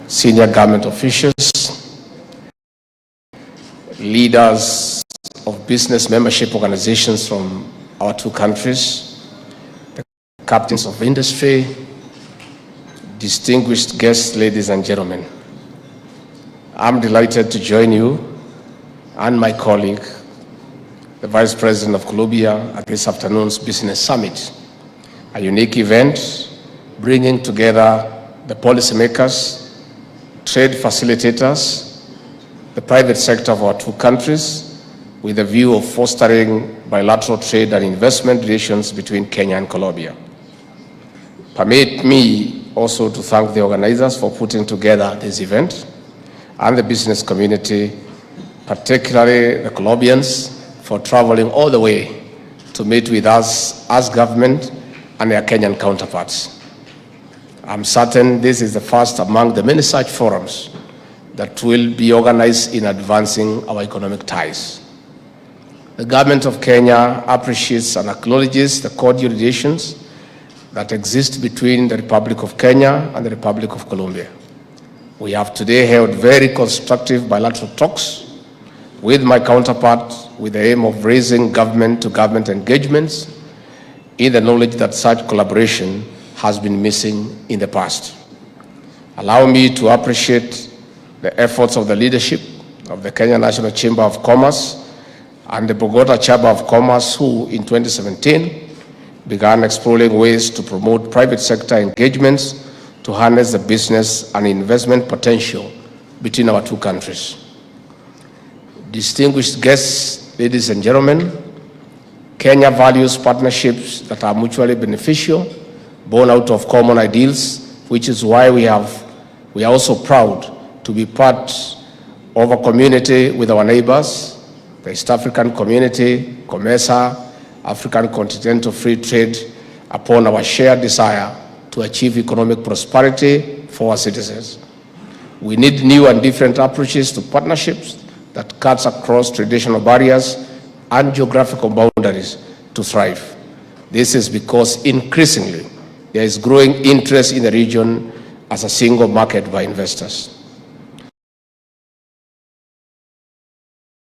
senior government officials, leaders of business membership organizations from our two countries, the captains of industry, distinguished guests, ladies and gentlemen. I'm delighted to join you and my colleague, the Vice President of Colombia, at this afternoon's Business Summit, a unique event bringing together the policymakers, trade facilitators, the private sector of our two countries, with a view of fostering bilateral trade and investment relations between Kenya and Colombia. Permit me also to thank the organizers for putting together this event and the business community, particularly the Colombians, for traveling all the way to meet with us as government and their Kenyan counterparts. I'm certain this is the first among the many such forums that will be organized in advancing our economic ties. The government of Kenya appreciates and acknowledges the cordial relations that exist between the Republic of Kenya and the Republic of Colombia. We have today held very constructive bilateral talks with my counterpart with the aim of raising government-to-government engagements in the knowledge that such collaboration has been missing in the past. Allow me to appreciate the efforts of the leadership of the Kenya National Chamber of Commerce and the Bogota Chamber of Commerce, who in 2017 began exploring ways to promote private sector engagements to harness the business and investment potential between our two countries. Distinguished guests, ladies and gentlemen, Kenya values partnerships that are mutually beneficial, born out of common ideals, which is why we are also proud to be part of a community with our neighbors, the East African Community, COMESA, African Continental Free Trade, upon our shared desire to achieve economic prosperity for our citizens. We need new and different approaches to partnerships that cuts across traditional barriers and geographical boundaries to thrive. This is because increasingly there is growing interest in the region as a single market by investors.